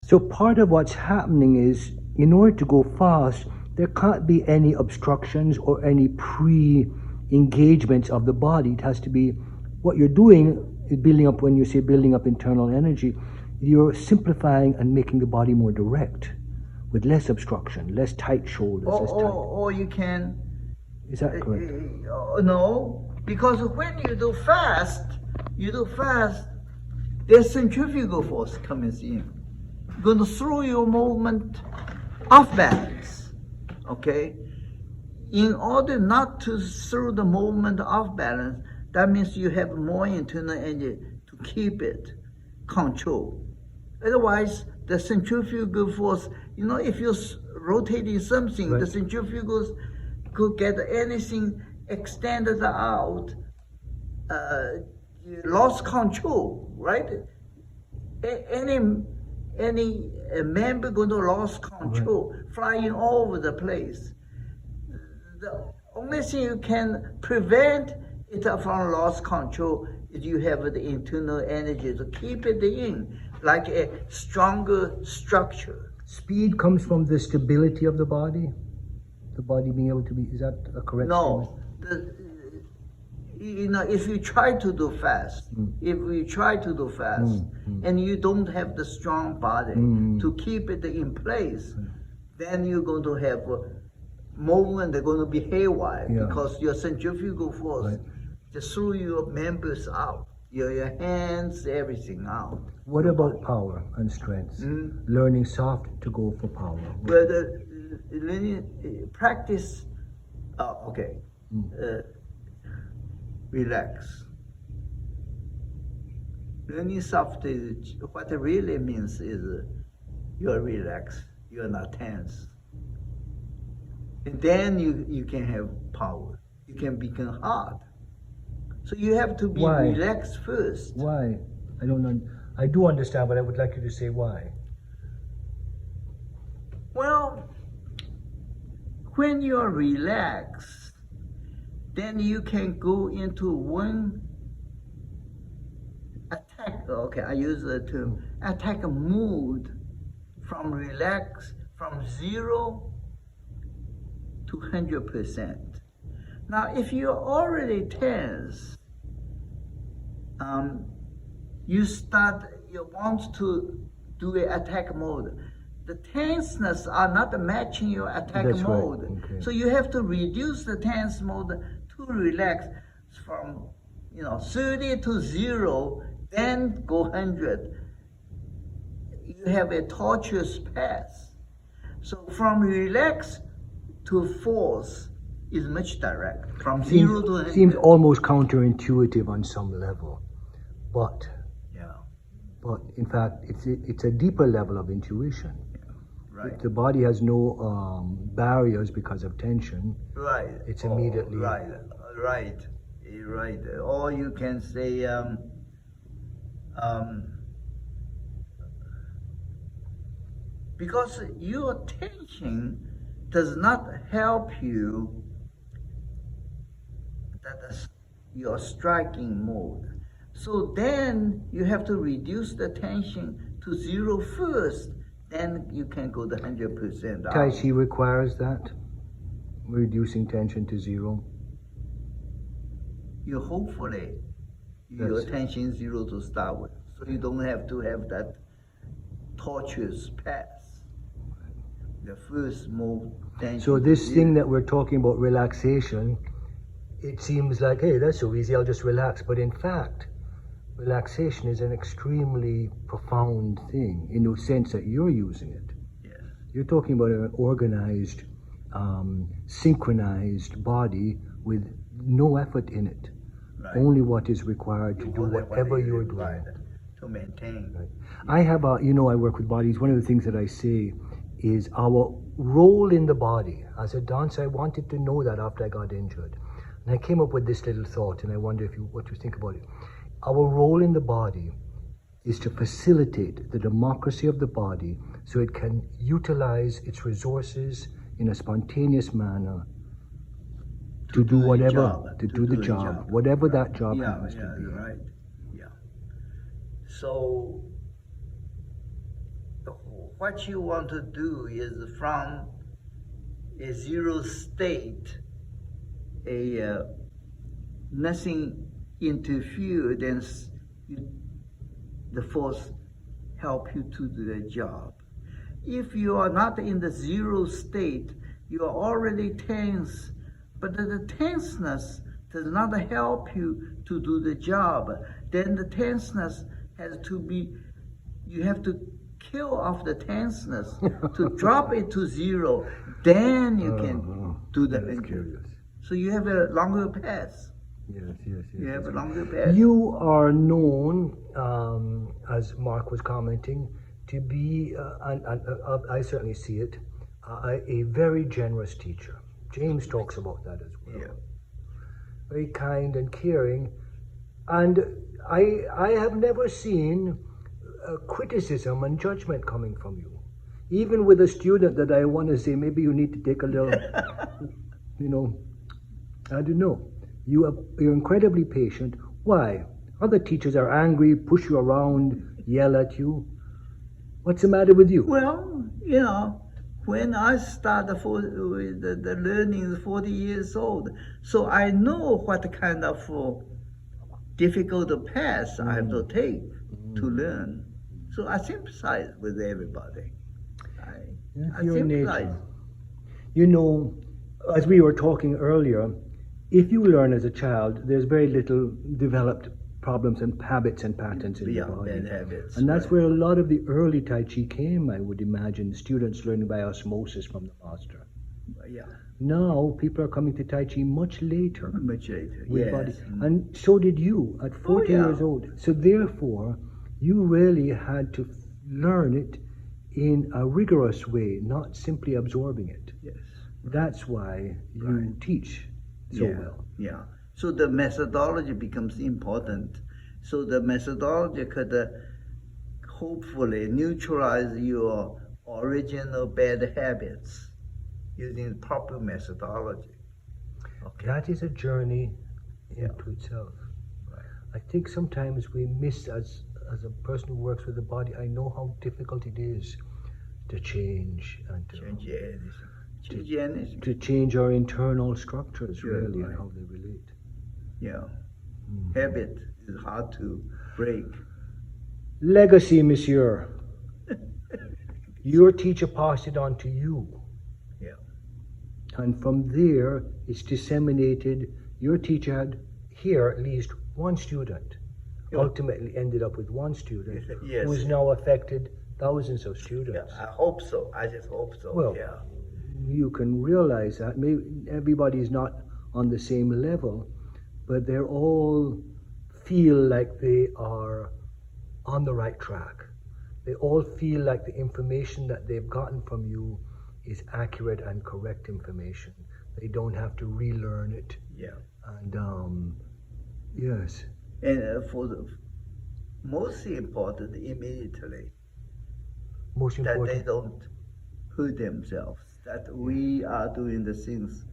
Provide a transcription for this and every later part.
So part of what's happening is, in order to go fast, there can't be any obstructions or any pre-engagements of the body. It has to be, what you're doing is building up, when you say building up internal energy, you're simplifying and making the body more direct, with less obstruction, less tight shoulders, less tight. Or you can... Is that correct? No, because when you do fast, there's centrifugal force comes in, going to throw your movement off balance. Okay, in order not to throw the movement off balance, that means you have more internal energy to keep it controlled. Otherwise, the centrifugal force, if you're rotating something, right, the centrifugals could get anything extended out, you lost control, right? Any member going to lose control, right, flying all over the place. The only thing you can prevent it from lost control is you have the internal energy to keep it in, like a stronger structure. Speed comes from the stability of the body? The body being able to be, is that a correct statement? No, if you try to do fast, and you don't have the strong body to keep it in place, then you're going to have movement, they're going to be haywire, because your centrifugal force just threw your members out, your hands, everything out. What about power and strength? Learning soft to go for power. But practice, relax. Learning soft is, what it really means is you're relaxed, you're not tense. And then you can have power. You can become hard. So you have to be relaxed first. Why? I don't know. I do understand, but I would like you to say why. Well, when you're relaxed, then you can go into one attack, I use the term, attack mood from relax, from 0 to 100%. Now, if you're already tense, you want to do an attack mode. The tenseness are not matching your attack mode. Right. Okay. So you have to reduce the tense mode to relax from 30 to 0, then go 100. You have a tortuous path. So from relax to force is much direct. From 0 to 100. Seems almost counterintuitive on some level, but in fact it's a deeper level of intuition. Right. The body has no barriers because of tension. Right. It's immediately right. Or you can say because your tension does not help you, that is your striking mode. So then you have to reduce the tension to 0 first, then you can go to 100% out. Tai Chi requires that, reducing tension to 0. You hopefully your tension is 0 to start with, so you don't have to have that tortuous path. The first move tension. So this thing that we're talking about, relaxation, it seems like, hey, that's so easy, I'll just relax. But in fact, relaxation is an extremely profound thing in the sense that you're using it. Yes. You're talking about an organized, synchronized body with no effort in it. Right. Only what is required to do whatever you're doing. To maintain. Right. I have I work with bodies. One of the things that I say is our role in the body. As a dancer, I wanted to know that after I got injured. And I came up with this little thought, and I wonder what you think about it. Our role in the body is to facilitate the democracy of the body so it can utilize its resources in a spontaneous manner to do whatever, to do the job, whatever that job happens to be. Right. Yeah. So what you want to do is from a zero state, nothing interfere, then the force help you to do the job. If you are not in the zero state, you are already tense, but the tenseness does not help you to do the job. Then the tenseness has to be, you have to kill off the tenseness to drop it to zero. Then you can do the thinking. So you have a longer path. Yes. You have a longer path. You are known, as Mark was commenting, to be, and I certainly see it, a very generous teacher. James talks about that as well. Yeah. Very kind and caring. And I have never seen criticism and judgment coming from you. Even with a student that I want to say, maybe you need to take a little, I don't know. You're incredibly patient. Why? Other teachers are angry, push you around, yell at you. What's the matter with you? Well, when I started the learning 40 years old, so I know what kind of difficult path I have to take to learn. So I sympathize with everybody. I sympathize. As we were talking earlier, if you learn as a child, there's very little developed problems and habits and patterns in your body. Bad habits. And that's where a lot of the early Tai Chi came, I would imagine, students learning by osmosis from the master. Yeah. Now, people are coming to Tai Chi much later. Much later, With yes. body. And so did you at 40 years old. So therefore, you really had to learn it in a rigorous way, not simply absorbing it. Yes. That's why you teach so well. Yeah. So the methodology becomes important. So the methodology could hopefully neutralize your original bad habits using proper methodology. Okay. That is a journey into itself. Right. I think sometimes we miss, as a person who works with the body, I know how difficult it is to change and to change our internal structures, really, and how they relate. Yeah. Habit is hard to break. Legacy, monsieur. Your teacher passed it on to you. Yeah. And from there, it's disseminated. Your teacher had here at least one student. Ultimately ended up with one student who has now affected thousands of students. Yeah, I hope so. I just hope so. Well, you can realize that. Maybe everybody is not on the same level, but they all feel like they are on the right track. They all feel like the information that they've gotten from you is accurate and correct information. They don't have to relearn it. Yeah. And yes. And for the most important, immediately, that they don't hurt themselves. That we are doing the things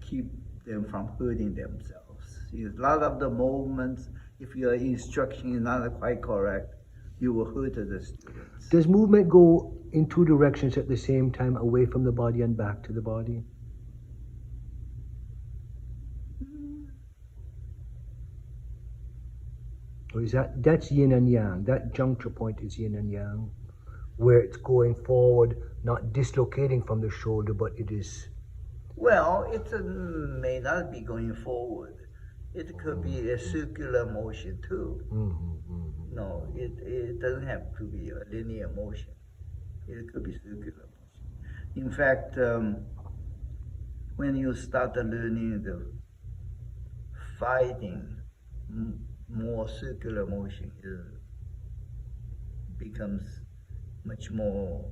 keep them from hurting themselves. A lot of the moments, if your instruction is not quite correct, you will hurt the students. Does movement go in two directions at the same time, away from the body and back to the body? Or is that's yin and yang? That juncture point is yin and yang, where it's going forward, not dislocating from the shoulder, but it is. Well, it may not be going forward. It could be a circular motion too. No, it doesn't have to be a linear motion. It could be circular motion. In fact, when you start learning the fighting, more circular motion becomes much more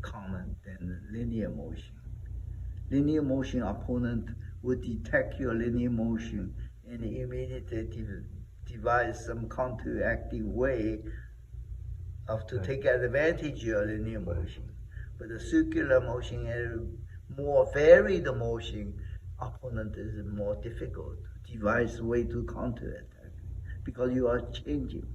common than linear motion. Linear motion opponent will detect your linear motion and immediately devise some counteractive way to take advantage of your linear motion. But the circular motion and more varied motion, opponent is more difficult to devise way to counter it because you are changing.